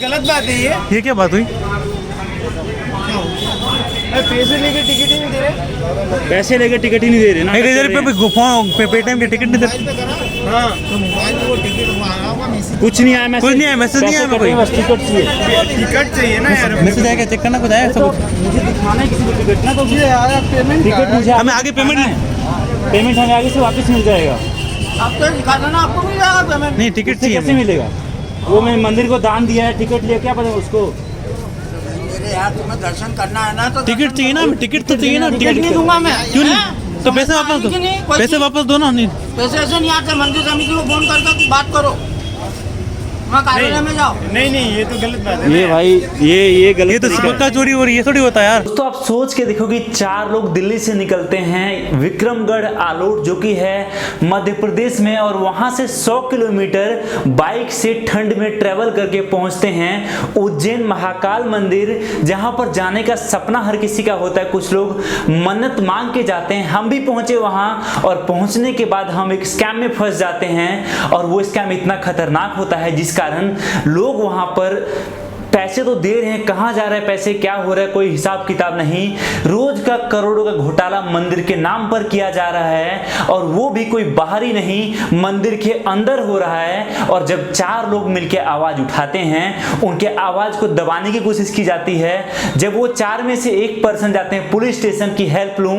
गलत बात है ये क्या बात हुई? पैसे लेके टिकट ही नहीं दे रहे। पैसे लेके टिकट ही नहीं दे रहे ना। 1000 रुपये पेटीएम के टिकट नहीं दे। हाँ तो मोबाइल में वो टिकट आया होगा मैसेज। कुछ नहीं आया मैसेज। कुछ नहीं आया, मैसेज नहीं आया कोई। बस टिकट चाहिए। टिकट चाहिए ना यार। मैसेज आया क्या? चेक करना, कुछ आया सब कुछ? मुझे दिखाना है किसी को टिकट ना, तो ये आया पेमेंट टिकट मुझे हमें आगे पेमेंट नहीं। पेमेंट हमें आगे से वापस मिल जाएगा। आपको दिखाना ना, आपको मिल जाएगा पेमेंट। नहीं, टिकट उससे चाहिए कैसे हमें। मिलेगा? वो मैं मंदिर को दान दिया है, टिकट लिया, क्या पता उसको। मेरे यार तुम्हें दर्शन करना है ना तो टिकट चाहिए ना, टिकट तो चाहिए ना। टिकट नहीं दूंगा मैं। क्यों नहीं? तो पैसे वापस दो, पैसे वापस दो ना। नहीं पैसे ऐसे नहीं आते। मंदिर समिति को फोन करके बात करो, मैं कार्यालय में जाओ। नहीं ये तो गलत बात ये भाई ये गलत ये तो तरीका है। सबका चोरी हो रही है, ये थोड़ी होता है यार। दोस्तों आप सोच के देखो कि 4 लोग दिल्ली से निकलते हैं विक्रमगढ़ आलोट जो कि है मध्य प्रदेश में, और वहां से 100 किलोमीटर बाइक से ठंड में ट्रेवल करके पहुंचते हैं उज्जैन महाकाल मंदिर, जहां पर जाने का सपना हर किसी का होता है। कुछ लोग मन्नत मांग के जाते हैं। हम भी पहुंचे वहां, और पहुंचने के बाद हम एक स्कैम में फंस जाते हैं, और वो स्कैम इतना खतरनाक होता है जिस कारण लोग वहां पर पैसे तो दे रहे हैं, कहां जा रहे हैं पैसे, क्या हो रहा है, कोई हिसाब किताब नहीं। रोज का करोड़ों का घोटाला मंदिर के नाम पर किया जा रहा है, और वो भी कोई बाहरी नहीं, मंदिर के अंदर हो रहा है। और जब 4 लोग मिलकर आवाज उठाते हैं, उनके आवाज को दबाने की कोशिश की जाती है। जब वो 4 में से एक पर्सन जाते हैं पुलिस स्टेशन की हेल्प लूं,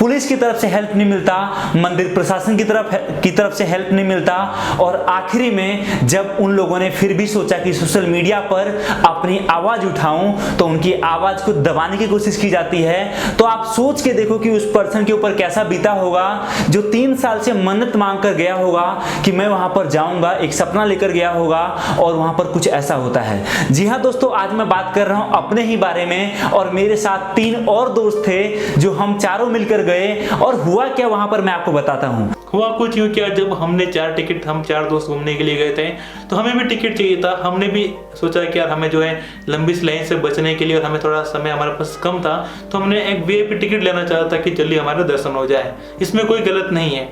पुलिस की तरफ से हेल्प नहीं मिलता, मंदिर प्रशासन की तरफ से हेल्प नहीं मिलता, और आखिरी में जब उन लोगों ने फिर भी सोचा कि सोशल मीडिया पर अपनी आवाज उठाऊं, तो उनकी आवाज को दबाने की कोशिश की जाती है। तो आप सोच के देखो कि उस पर्सन के ऊपर कैसा बीता होगा, जो 3 साल से मन्नत मांग कर गया होगा कि मैं वहां पर जाऊंगा, एक सपना लेकर गया होगा, और वहां पर कुछ ऐसा होता है। जी हां दोस्तों, आज मैं बात कर रहा हूं अपने ही बारे में, और मेरे साथ 3 और दोस्त थे जो हम चारों मिलकर गए, और हुआ क्या वहां पर मैं आपको बताता हूं। हुआ कुछ यूँ क्या, जब हमने 4 टिकट, हम 4 दोस्त घूमने के लिए गए थे, तो हमें भी टिकट चाहिए था। हमने भी सोचा कि यार हमें जो है लंबी लाइन से बचने के लिए, और हमें थोड़ा समय हमारे पास कम था, तो हमने एक वीआईपी टिकट लेना चाहा था कि जल्दी हमारा दर्शन हो जाए। इसमें कोई गलत नहीं है।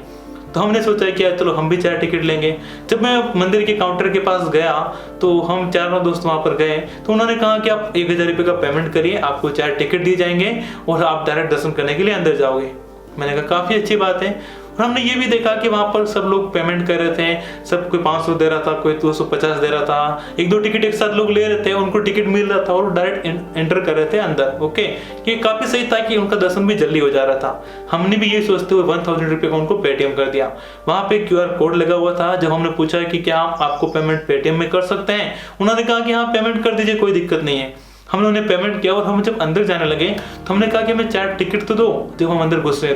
तो हमने सोचा कि यार चलो हम भी 4 टिकट लेंगे। जब मैं मंदिर के काउंटर के पास गया, तो हम 4 दोस्त वहां पर गए, तो उन्होंने कहा कि आप 1000 रुपये का पेमेंट करिए, आपको 4 टिकट दिए जाएंगे, और आप डायरेक्ट दर्शन करने के लिए अंदर जाओगे। मैंने कहा काफी अच्छी बात है। और हमने ये भी देखा कि वहां पर सब लोग पेमेंट कर रहे थे, सब कोई 500 दे रहा था, कोई 250 दे रहा था, 1-2 टिकट एक साथ लोग ले रहे थे, उनको टिकट मिल रहा था, और डायरेक्ट एंटर कर रहे थे अंदर। ओके, ये काफी सही था कि उनका दर्शन भी जल्दी हो जा रहा था। हमने भी ये सोचते हुए 1000 रुपये का उनको पेटीएम कर दिया। वहां पे QR कोड लगा हुआ था। जब हमने पूछा कि क्या आपको पेमेंट पेटीएम में कर सकते हैं, उन्होंने कहा कि हाँ पेमेंट कर दीजिए, कोई दिक्कत नहीं है। हमने उन्हें पेमेंट किया, और हम जब अंदर जाने लगे तो हमने कहा कि हमें 4 टिकट तो दो, जब हम अंदर घुस रहे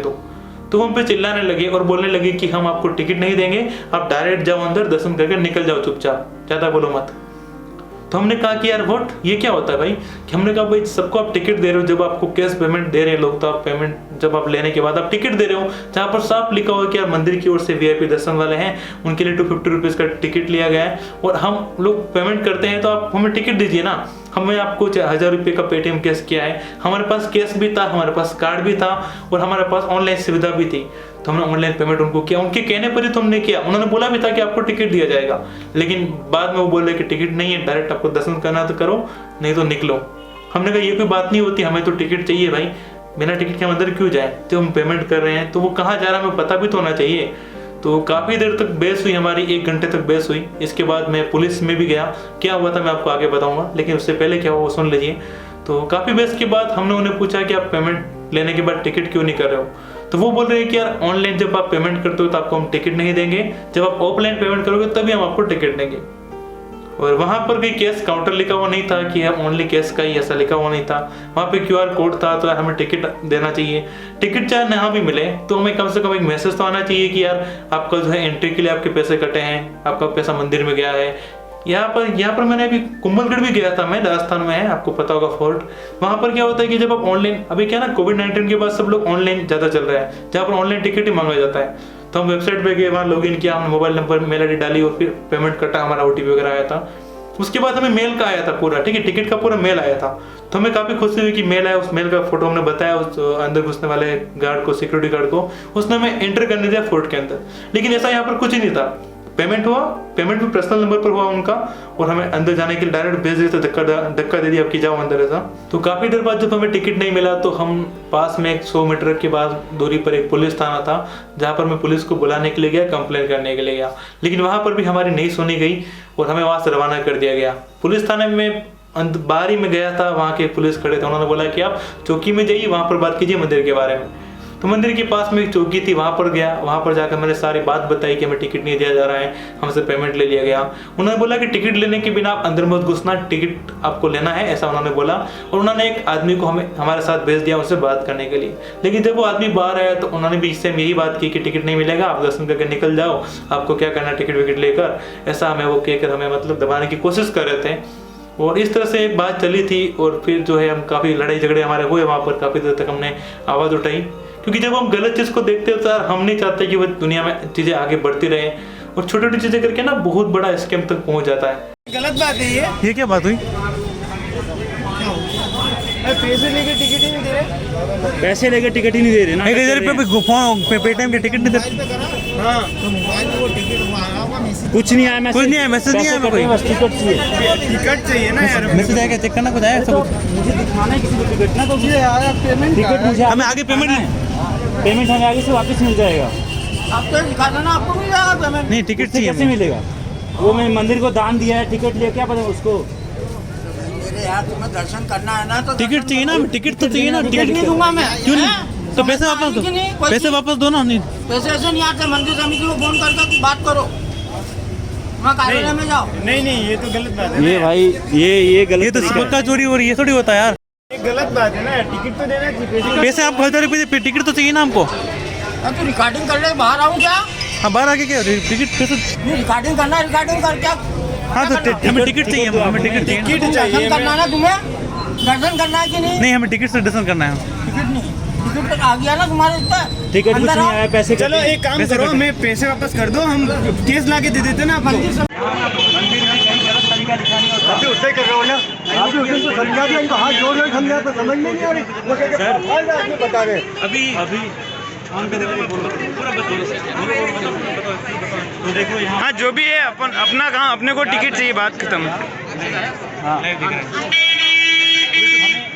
तो हम पे चिल्लाने लगे और बोलने लगे कि हम आपको टिकट नहीं देंगे, आप डायरेक्ट जाओ अंदर, दर्शन करके निकल जाओ चुपचाप, ज्यादा बोलो मत। तो हमने कहा कि यार व्हाट, ये क्या होता है भाई? कि हमने कहा भाई सबको आप टिकट दे रहे हो, जब आपको कैश पेमेंट दे रहे हैं लोग, तो आप पेमेंट जब आप लेने के बाद आप टिकट दे रहे हो, जहाँ पर साफ लिखा हुआ कि यार मंदिर की ओर से वीआईपी दर्शन वाले हैं, उनके लिए 250 रुपीज का टिकट लिया गया है, और हम लोग पेमेंट करते हैं, तो आप हमें टिकट दीजिए ना। हमने आपको 1000 रुपये का पेटीएम कैश किया है, हमारे पास कैश भी था, हमारे पास कार्ड भी था, और हमारे पास ऑनलाइन सुविधा भी थी। तो हमने ऑनलाइन पेमेंट उनको किया, उनके कहने पर ही तो हमने किया। उन्होंने बोला भी था कि आपको टिकट दिया जाएगा, लेकिन बाद में वो बोल रहे कि टिकट नहीं है, डायरेक्ट आपको दर्शन करना तो करो, नहीं तो निकलो। हमने कहा ये कोई बात नहीं होती, हमें तो टिकट चाहिए भाई, बिना टिकट के अंदर क्यों जाए? जब हम पेमेंट कर रहे हैं तो वो कहाँ जा रहा है हमें पता भी तो होना चाहिए। तो काफ़ी देर तक बहस हुई हमारी, 1 घंटे तक बहस हुई। इसके बाद मैं पुलिस में भी गया, क्या हुआ था मैं आपको आगे बताऊंगा, लेकिन उससे पहले क्या हुआ वो सुन लीजिए। तो काफ़ी बहस के बाद हमने उन्हें पूछा कि आप पेमेंट लेने के बाद टिकट क्यों नहीं कर रहे हो, तो वो बोल रहे हैं कि यार ऑनलाइन जब आप पेमेंट करते हो तो आपको हम टिकट नहीं देंगे, जब आप ऑफलाइन पेमेंट करोगे तभी हम आपको टिकट देंगे। और वहां पर कोई कैश काउंटर लिखा हुआ नहीं था कि हम ओनली कैश का ही, ऐसा लिखा हुआ नहीं था। वहां पे QR कोड था, तो हमें टिकट देना चाहिए। टिकट चाहे ना भी मिले तो हमें कम से कम एक मैसेज तो आना चाहिए कि यार आपका जो है एंट्री के लिए आपके पैसे कटे हैं, आपका पैसा मंदिर में गया है। यहाँ पर मैंने अभी कुंभलगढ़ भी गया था मैं, राजस्थान में है, आपको पता होगा फोर्ट। वहां पर क्या होता है कि जब आप ऑनलाइन, अभी क्या ना कोविड-19 के बाद सब लोग ऑनलाइन ज्यादा चल रहा है, जहाँ पर ऑनलाइन टिकट ही मांगा जाता है। तो हम वेबसाइट पे गए, वहाँ लॉगिन किया, हमने मोबाइल नंबर, मेल ID डाली, और फिर पेमेंट कटा, हमारा OTP वगैरह आया था। उसके बाद हमें मेल का आया था पूरा, ठीक है, टिकट का पूरा मेल आया था। तो हमें काफी खुशी हुई कि मेल आया। उस मेल का फोटो हमने बताया उस अंदर घुसने वाले गार्ड को, सिक्योरिटी गार्ड को, उसने हमें एंटर करने दिया फोर्ट के अंदर। लेकिन ऐसा यहाँ पर कुछ ही नहीं था। पेमेंट हुआ, पेमेंट भी पर्सनल नंबर पर हुआ उनका, और हमें अंदर जाने के लिए डायरेक्ट भेज दिए थे, धक्का दे दिया अब कि जाओ अंदर ऐसा। तो काफ़ी देर बाद जब हमें टिकट नहीं मिला तो हम पास में 100 मीटर के बाद दूरी पर एक पुलिस थाना था, जहाँ पर मैं पुलिस को बुलाने के लिए गया, कंप्लेन करने के लिए गया, लेकिन वहाँ पर भी हमारी नहीं सुनी गई और हमें वहाँ से रवाना कर दिया गया। पुलिस थाने में बारी में गया था, वहाँ के पुलिस खड़े थे, उन्होंने बोला कि आप चौकी में जाइए, वहाँ पर बात कीजिए मंदिर के बारे में। तो मंदिर के पास में एक चौकी थी, वहाँ पर गया, वहाँ पर जाकर मैंने सारी बात बताई कि हमें टिकट नहीं दिया जा रहा है, हमसे पेमेंट ले लिया गया। उन्होंने बोला कि टिकट लेने के बिना आप अंदर मत घुसना, टिकट आपको लेना है, ऐसा उन्होंने बोला। और उन्होंने एक आदमी को हमारे साथ भेज दिया उससे बात करने के लिए। लेकिन जब वो आदमी बाहर आया तो उन्होंने भी इससे यही बात की कि टिकट नहीं मिलेगा, आप दर्शन करके निकल जाओ, आपको क्या करना टिकट विकट लेकर, ऐसा हमें वो कहकर हमें मतलब दबाने की कोशिश कर रहे थे। और इस तरह से बात चली थी और फिर जो है हम काफ़ी लड़ाई झगड़े हमारे हुए वहाँ पर, काफ़ी देर तक हमने आवाज़ उठाई, क्योंकि जब हम गलत चीज़ को देखते हो तो यार हम नहीं चाहते कि वो दुनिया में चीज़ें आगे बढ़ती रहे, और छोटी छोटी चीज़ें करके ना बहुत बड़ा स्कैम तक पहुँच जाता है। गलत बात है ये क्या बात हुई? पैसे लेके टिकट ही नहीं दे रहे। पैसे लेके टिकट ही नहीं दे रहे ना। 1000 रुपये पेटीएम के टिकट नहीं दे। हाँ तो मोबाइल में वो टिकट आया मैसेज, कुछ नहीं आया, कुछ नहीं आया, मैसेज नहीं आया कोई। बस टिकट चाहिए, टिकट चाहिए ना यार। मैसेज आएगा, चेक करना, कुछ आया ऐसा कुछ? मुझे दिखाना है किसी को टिकट ना, तो ये आया पेमेंट, टिकट मुझे हमें आगे पेमेंट नहीं, पेमेंट हमें आगे से वापस मिल जाएगा। आपको दिखा देना, आपको मिल जाएगा पेमेंट। नहीं टिकट कैसे चाहिए। मिलेगा? वो मैंने मंदिर को दान दिया है, टिकट लिया, क्या पता उसको। मेरे यार तुम्हें दर्शन करना है ना, तो टिकट चाहिए ना, टिकट तो चाहिए ना। टिकट नहीं दूंगा मैं। क्यों नहीं? तो पैसे वापस दो, पैसे वापस दो ना। नहीं पैसे ऐसे नहीं आते, मंदिर समिति को फोन करके बात करो, मैं कार्यालय में जाओ। नहीं ये तो गलत बात है। ये भाई ये गलत ये तो तरीका है। सबका चोरी हो रही है, ये थोड़ी होता है यार। ये गलत बात है ना, टिकट तो देना चाहिए। पैसे आप 1000 रुपये टिकट तो चाहिए ना हमको। तो रिकॉर्डिंग कर ले, बाहर आऊँ क्या? हाँ बाहर आके क्या टिकट पैसे? नहीं रिकॉर्डिंग करना, रिकॉर्डिंग कर क्या? हाँ तो हमें टिकट चाहिए, हमें टिकट चाहिए। टिकट दर्शन चाहिए। करना है ना तुम्हें, दर्शन करना है कि नहीं? नहीं हमें टिकट से दर्शन करना है। टिकट नहीं, टिकट तो आ गया ना तुम्हारे इस पर। टिकट कुछ अंदर नहीं आओ। आया, पैसे चलो एक काम पैसे करो, कटो। हमें पैसे वापस कर दो, हम केस ला के दे देते ना आपको। मंदिर समिति अभी उससे कर रहे हो ना, अभी उससे तो समझा दिया, इनको हाथ जोड़ रहे समझा तो समझ में नहीं आ रही। वो क्या कहते बता रहे अभी ऑन पे देखो, बोलो पूरा बस बोलो। तो देखो यहाँ हाँ जो भी है, अपन अपना कहाँ, अपने को टिकट चाहिए, बात खत्म।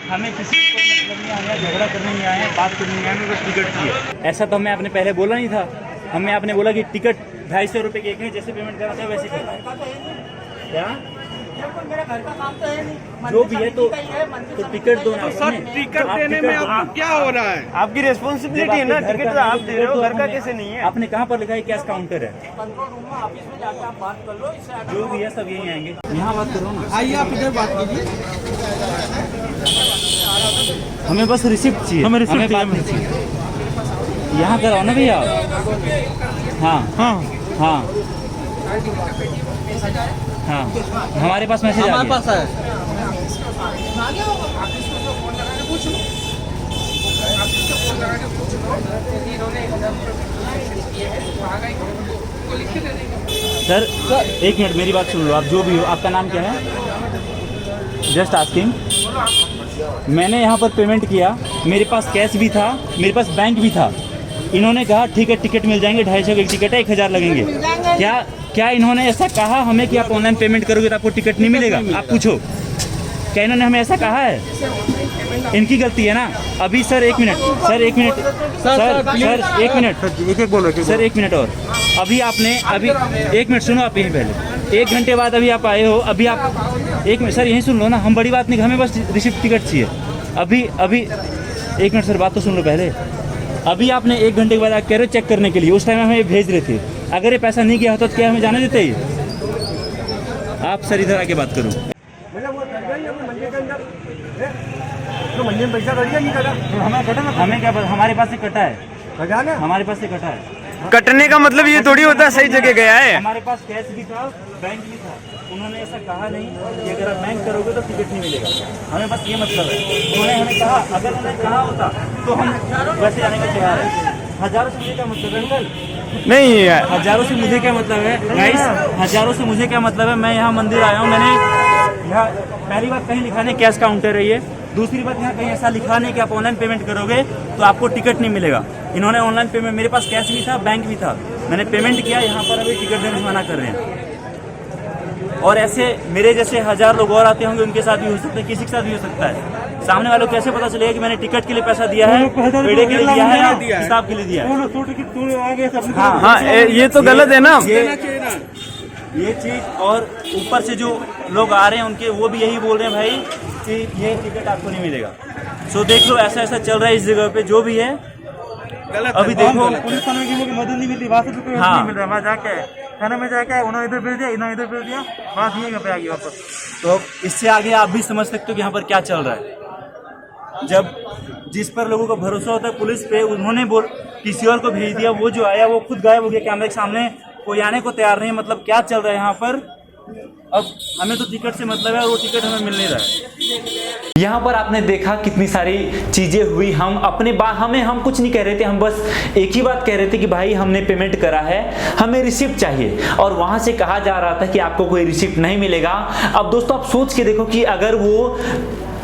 हमें किसी को मतलब नहीं आया, झगड़ा करने नहीं आया, बात करने नहीं आया, हमें बस टिकट चाहिए। ऐसा तो हमें आपने पहले बोला नहीं था। हमें आपने बोला कि टिकट 250 रुपये के एक है, जैसे पेमेंट कराते हैं वैसे करना है। क्या मेरा घर का काम तो है नहीं, जो भी है तो मंदिर टिकट दो ना। सर टिकट देने में आपको क्या हो रहा है? आपकी रिस्पॉन्सिबिलिटी है ना, टिकट तो आप दे रहे हो, घर का कैसे नहीं है? आपने कहाँ पर लिखा है कैश काउंटर है? कंट्रोल रूम में ऑफिस में जाकर आप बात कर लो, इससे आगे जो भी है सब यहीं आएंगे, यहाँ बात करो ना। आइए आप इधर बात कीजिए। हमें बस रिसिप्ट चाहिए, हमें रिसिप्ट बात चाहिए। नहीं चाहिए। यहाँ कराओ ना भैया। हाँ हाँ हाँ हाँ, हमारे पास मैसेज आ गया। हमारे पास है। सर एक मिनट मेरी बात सुन लो, आप जो भी हो, आपका नाम क्या है? Just asking. मैंने यहाँ पर पेमेंट किया, मेरे पास कैश भी था, मेरे पास बैंक भी था। इन्होंने कहा ठीक है टिकट मिल जाएंगे, 250 की टिकट है, 1000 लगेंगे। क्या इन्होंने ऐसा कहा हमें कि आप ऑनलाइन पेमेंट करोगे तो आपको टिकट नहीं मिलेगा? आप पूछो, क्या इन्होंने हमें ऐसा कहा है? इनकी गलती है ना। अभी सर एक मिनट, सर एक मिनट, सर एक मिनट, एक बोलो सर एक मिनट और। अभी आपने अभी एक मिनट सुनो, आप यहीं पहले 1 घंटे बाद अभी आप आए हो, अभी आप एक मिनट सर यहीं सुन लो ना, हम बड़ी बात नहीं, हमें बस रिसिप्ट टिकट चाहिए। अभी 1 मिनट सर, बात तो सुन लो पहले। अभी आपने 1 घंटे के बाद आप कह रहे हो चेक करने के लिए, उस टाइम हमें भेज रहे थे। अगर ये पैसा नहीं गया होता तो क्या हमें जाने देते ही? आप सर इधर आके बात करो। मंदिर में पैसा कट गया, नहीं कटा? हमें कटा ना, हमें क्या पता, हमारे पास से कटा है, हमारे पास से कटा है। कटने का मतलब ये थोड़ी होता है सही जगह गया है। हमारे पास कैश भी था, बैंक भी था। उन्होंने ऐसा कहा नहीं कि अगर आप बैंक करोगे तो टिकट नहीं मिलेगा। हमें बस ये मतलब है। उन्होंने हमें कहा, अगर उन्होंने कहा होता तो हम वैसे जाने को तैयार है। हजारों से मुझे क्या मतलब है अंकल? नहीं है, हजारों से मुझे क्या मतलब है गाइस? हजारों से मुझे क्या मतलब है? मैं यहाँ मंदिर आया हूँ, मैंने यहाँ पहली बार कहीं लिखा नहीं कैश काउंटर है ये। दूसरी बात, यहाँ कहीं ऐसा लिखा नहीं कि आप ऑनलाइन पेमेंट करोगे तो आपको टिकट नहीं मिलेगा। इन्होंने ऑनलाइन पेमेंट, मेरे पास कैश भी था, बैंक भी था, मैंने पेमेंट किया, यहाँ पर अभी टिकट देने से मना कर रहे हैं। और ऐसे मेरे जैसे 1000 लोग और आते होंगे, उनके साथ भी हो सकता है, किसी के साथ भी हो सकता है। सामने वालों को कैसे पता चलेगा कि मैंने टिकट के लिए पैसा दिया है, पेड़े के लिए दिया है या हिसाब के लिए दिया है? हाँ, ये तो गलत है ना। ये चीज, और ऊपर से जो लोग आ रहे हैं उनके, वो भी यही बोल रहे हैं भाई कि ये टिकट आपको नहीं मिलेगा। सो देख लो, ऐसा ऐसा चल रहा है इस जगह पे, जो भी है गलत अभी देखो। पुलिस थाने की लोग मदद नहीं मिलती, वहाँ से तो कोई हाँ। नहीं मिल रहा। वहाँ जाके थाने में जाके उन्होंने इधर भेज दिया, इन्होंने इधर भेज दिया, बात नहीं है पे आ गई वापस। तो इससे आगे आप भी समझ सकते हो कि यहाँ पर क्या चल रहा है। जब जिस पर लोगों का भरोसा होता है पुलिस पे, उन्होंने किसी और को भेज दिया, वो जो आया वो खुद गायब हो गया कैमरे के सामने, कोई आने को तैयार नहीं। मतलब क्या चल रहा है यहाँ पर? अब हमें तो टिकट से मतलब है और वो टिकट हमें मिल नहीं रहा है। यहाँ पर आपने देखा कितनी सारी चीजें हुई। हम अपने हम कुछ नहीं कह रहे थे, हम बस एक ही बात कह रहे थे कि भाई हमने पेमेंट करा है, हमें रिसिप्ट चाहिए, और वहां से कहा जा रहा था कि आपको कोई रिसिप्ट नहीं मिलेगा। अब दोस्तों आप सोच के देखो कि अगर वो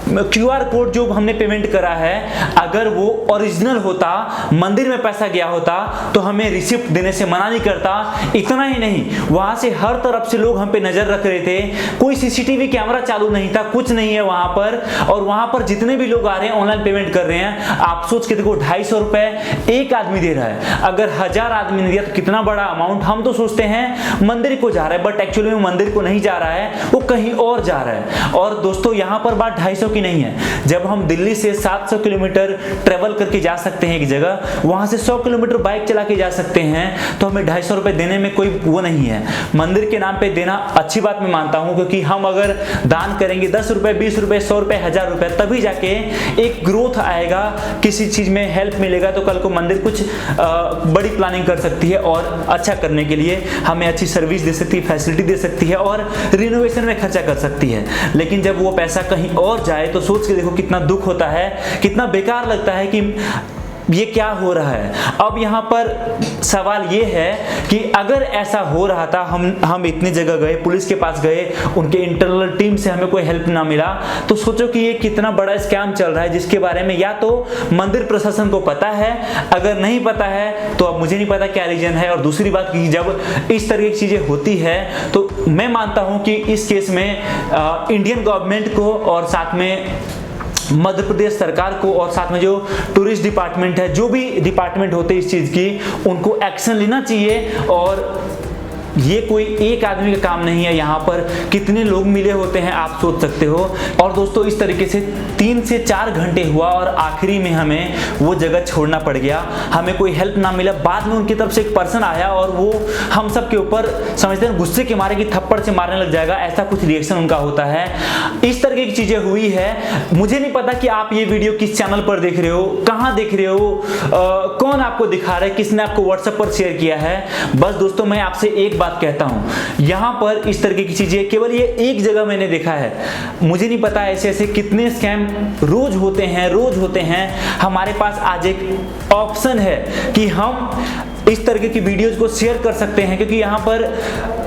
QR कोड जो हमने पेमेंट करा है, अगर वो ओरिजिनल होता, मंदिर में पैसा गया होता, तो हमें रिसिप्ट देने से मना नहीं करता। इतना ही नहीं, वहां से हर तरफ से लोग हम पे नजर रख रहे थे, कोई CCTV कैमरा चालू नहीं था, कुछ नहीं है वहां पर। और वहां पर जितने भी लोग आ रहे हैं ऑनलाइन पेमेंट कर रहे हैं, आप सोच के देखो 250 रुपए एक आदमी दे रहा है। अगर 1000 आदमी ने दिया तो कितना बड़ा अमाउंट। हम तो सोचते हैं मंदिर को जा रहा है, बट एक्चुअली में मंदिर को नहीं जा रहा है, वो कहीं और जा रहा है। और दोस्तों यहाँ पर बात 250 की नहीं है। जब हम दिल्ली से 700 किलोमीटर ट्रेवल करके जा सकते हैं एक जगह, वहां से 100 किलोमीटर बाइक चला के जा सकते हैं, तो हमें 250 रुपए देने में कोई वो नहीं है। मंदिर के नाम पे देना अच्छी बात मैं मानता हूं, क्योंकि हम अगर दान करेंगे 10 रुपए, 20 रुपए, 100 रुपए, 1000 रुपए, तभी जाके एक ग्रोथ आएगा, किसी चीज में हेल्प मिलेगा, तो कल को मंदिर कुछ बड़ी प्लानिंग कर सकती है और अच्छा करने के लिए हमें अच्छी सर्विस दे सकती है, फैसिलिटी दे सकती है और रिनोवेशन में खर्चा कर सकती है। लेकिन जब वो पैसा कहीं और जाए तो सोच के देखो कितना दुख होता है, कितना बेकार लगता है कि ये क्या हो रहा है। अब यहाँ पर सवाल ये है कि अगर ऐसा हो रहा था, हम इतनी जगह गए, पुलिस के पास गए, उनके इंटरनल टीम से हमें कोई हेल्प ना मिला, तो सोचो कि ये कितना बड़ा स्कैम चल रहा है, जिसके बारे में या तो मंदिर प्रशासन को पता है, अगर नहीं पता है तो अब मुझे नहीं पता क्या रीजन है। और दूसरी बात कि जब इस तरह की चीजें होती है तो मैं मानता हूं कि इस केस में इंडियन गवर्नमेंट को और साथ में मध्य प्रदेश सरकार को और साथ में जो टूरिस्ट डिपार्टमेंट है, जो भी डिपार्टमेंट होते हैं इस चीज की, उनको एक्शन लेना चाहिए। और ये कोई एक आदमी का काम नहीं है, यहाँ पर कितने लोग मिले होते हैं आप सोच सकते हो। और दोस्तों इस तरीके से 3 से 4 घंटे हुआ और आखिरी में हमें वो जगह छोड़ना पड़ गया, हमें कोई हेल्प ना मिला। बाद में उनकी तरफ से एक पर्सन आया और वो हम सब के ऊपर समझते हैं गुस्से के मारे कि थप्पड़ से मारने लग जाएगा, ऐसा कुछ रिएक्शन उनका होता है। इस तरह की चीजें हुई है। मुझे नहीं पता कि आप ये वीडियो किस चैनल पर देख रहे हो, कहाँ देख रहे हो, कौन आपको दिखा रहा है, किसने आपको व्हाट्सएप पर शेयर किया है। बस दोस्तों मैं आपसे एक बात कहता हूं, यहां पर इस तरह की चीजें केवल ये एक जगह मैंने देखा है, मुझे नहीं पता ऐसे ऐसे कितने स्कैम रोज होते हैं। हमारे पास आज एक ऑप्शन है कि हम इस तरह की वीडियोस को शेयर कर सकते हैं, क्योंकि यहाँ पर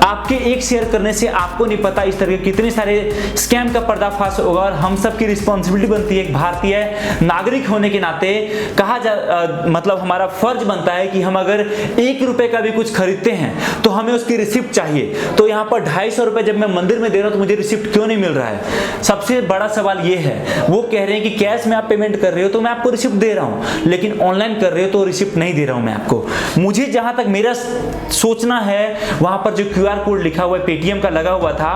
आपके एक शेयर करने से आपको नहीं पता इस तरह के कितने सारे स्कैम का पर्दाफाश होगा। और हम सब की रिस्पॉन्सिबिलिटी बनती है, एक भारतीय नागरिक होने के नाते मतलब हमारा फर्ज बनता है कि हम अगर 1 रुपए का भी कुछ खरीदते हैं तो हमें उसकी रिसिप्ट चाहिए। तो यहाँ पर 250 रुपए जब मैं मंदिर में दे रहा हूँ तो मुझे रिसिप्ट क्यों नहीं मिल रहा है? सबसे बड़ा सवाल ये है, वो कह रहे हैं कि कैश में आप पेमेंट कर रहे हो तो मैं आपको रिसिप्ट दे रहा हूँ, लेकिन ऑनलाइन कर रहे हो तो रिसिप्ट नहीं दे रहा हूँ मैं आपको। मुझे जहां तक मेरा सोचना है, वहां पर जो QR कोड लिखा हुआ है पेटीएम का लगा हुआ था,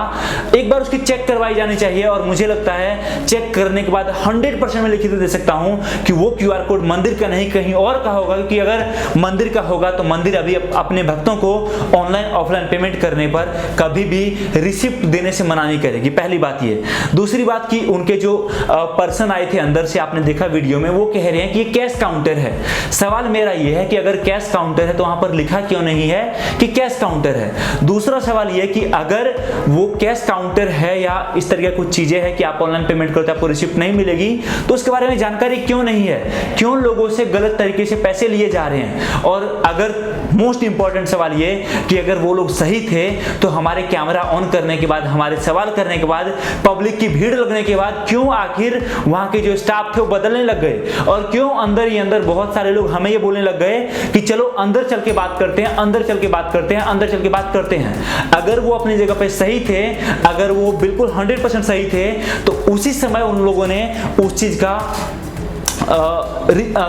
एक बार उसकी चेक करवाई जानी चाहिए। और मुझे लगता है चेक करने के बाद 100% में लिखित दे सकता हूं कि वो QR कोड मंदिर का नहीं कहीं और का होगा, क्योंकि अगर मंदिर का होगा तो मंदिर अभी अपने भक्तों को ऑनलाइन ऑफलाइन पेमेंट करने पर कभी भी रिसिप्ट देने से मना नहीं करेगी। पहली बात ये। दूसरी बात कि उनके जो पर्सन आए थे अंदर से, आपने देखा वीडियो में, वो कह रहे हैं कि ये कैश काउंटर है। सवाल मेरा ये है कि अगर कैश काउंटर काउंटर है तो वहां पर लिखा क्यों नहीं है कि कैश काउंटर है। दूसरा सवाल यह कि अगर वो कैश काउंटर है या इस तरह की कुछ चीजें हैं कि आप ऑनलाइन पेमेंट करते हैं आपको रिसिप्ट नहीं मिलेगी, तो उसके बारे में जानकारी क्यों नहीं है, क्यों लोगों से गलत तरीके से पैसे लिए जा रहे हैं। और अगर मोस्ट इंपॉर्टेंट सवाल ये कि अगर वो लोग सही थे तो हमारे कैमरा ऑन करने के बाद, हमारे सवाल करने के बाद, पब्लिक की भीड़ लगने के बाद क्यों आखिर वहां के जो स्टाफ थे वो बदलने लग गए, और क्यों अंदर ही अंदर बहुत सारे लोग हमें ये बोलने लग गए कि चलो अंदर चल के बात करते हैं, अंदर चल के बात करते हैं, अंदर चल के बात करते हैं। अगर वो अपनी जगह पे सही थे, अगर वो बिल्कुल 100% सही थे, तो उसी समय उन लोगों ने उस चीज का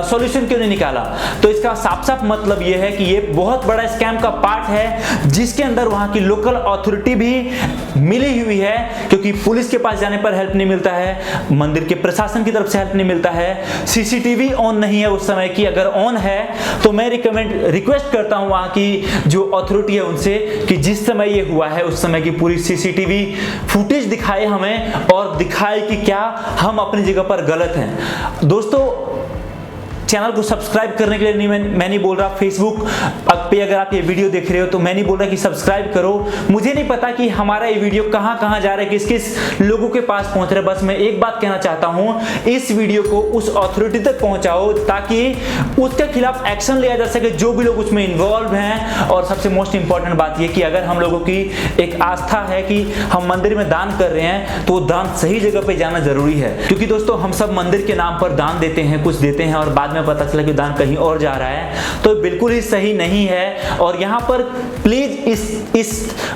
सॉल्यूशन क्यों नहीं निकाला। तो इसका साफ साफ मतलब यह है कि ये बहुत बड़ा स्कैम का पार्ट है, जिसके अंदर वहां की लोकल अथॉरिटी भी मिली हुई है, क्योंकि पुलिस के पास जाने पर हेल्प नहीं मिलता है, मंदिर के प्रशासन की तरफ से हेल्प नहीं मिलता है, सीसीटीवी ऑन नहीं है उस समय की। अगर ऑन है तो मैं रिक्वेस्ट करता हूं वहां की जो अथॉरिटी है उनसे कि जिस समय ये हुआ है उस समय की पूरी सीसीटीवी फुटेज दिखाए हमें, और दिखाए कि क्या हम अपनी जगह पर गलत हैं। दोस्तों, चैनल को सब्सक्राइब करने के लिए मैं नहीं बोल रहा, फेसबुक पे अगर आप ये वीडियो देख रहे हो तो मैं नहीं बोल रहा कि सब्सक्राइब करो। मुझे नहीं पता कि हमारा ये वीडियो कहां कहां जा रहा है, किस किस लोगों के पास पहुंच रहा है। बस मैं एक बात कहना चाहता हूं, इस वीडियो को उस अथॉरिटी तक पहुंचाओ ताकि उसके खिलाफ एक्शन लिया जा सके जो भी लोग उसमें इन्वॉल्व हैं। और सबसे मोस्ट इंपॉर्टेंट बात यह कि अगर हम लोगों की एक आस्था है कि हम मंदिर में दान कर रहे हैं तो दान सही जगह पे जाना जरूरी है, क्योंकि दोस्तों हम सब मंदिर के नाम पर दान देते हैं, कुछ देते हैं और बाद में पता चला कि दान कहीं और जा रहा है, तो बिल्कुल ही सही नहीं है। और यहां पर प्लीज इस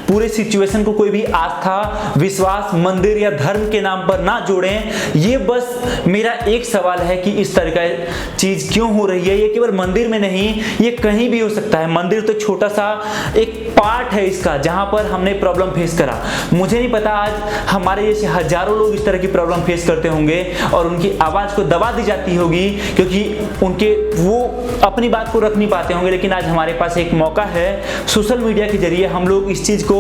पूरे सिचुएशन को कोई भी आस्था, विश्वास, मंदिर या धर्म के नाम पर ना जोड़ें। ये बस मेरा एक सवाल है कि इस तरह का चीज क्यों हो रही है। ये केवल मंदिर में नहीं, ये कहीं भी हो सकता है। मंदिर तो छोटा सा एक पार्ट है इसका जहां पर हमने प्रॉब्लम फेस करा। मुझे नहीं पता आज हमारे जैसे हजारों लोग इस तरह की प्रॉब्लम फेस करते होंगे और उनकी आवाज को दबा दी जाती होगी क्योंकि उनके वो अपनी बात को रख नहीं पाते होंगे। लेकिन आज हमारे पास एक मौका है, सोशल मीडिया के जरिए हम लोग इस चीज को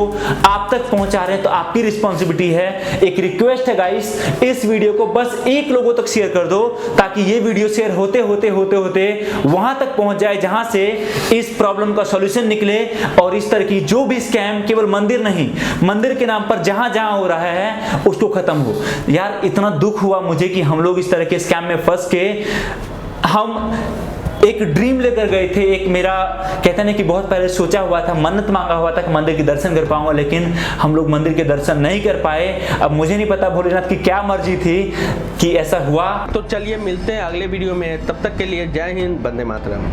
आप तक पहुंचा रहे हैं, तो आपकी रिस्पॉन्सिबिलिटी है। एक रिक्वेस्ट है गाइस, इस वीडियो को बस एक लोगों तक शेयर कर दो ताकि ये वीडियो शेयर होते होते होते होते वहां तक पहुंच जाए जहां से इस प्रॉब्लम का सॉल्यूशन निकले और इस तरह की जो भी स्कैम केवल मंदिर नहीं, मंदिर के नाम पर जहां जहां हो रहा है उसको खत्म हो। यार इतना दुख हुआ मुझे कि हम लोग इस तरह के स्कैम में फंस के, हम एक ड्रीम लेकर गए थे, एक मेरा कहते हैं कि बहुत पहले सोचा हुआ था, मन्नत मांगा हुआ था कि मंदिर के दर्शन कर पाऊंगा, लेकिन हम लोग मंदिर के दर्शन नहीं कर पाए। अब मुझे नहीं पता भोलेनाथ की क्या मर्जी थी कि ऐसा हुआ। तो चलिए मिलते हैं अगले वीडियो में, तब तक के लिए जय हिंद, वंदे मातरम।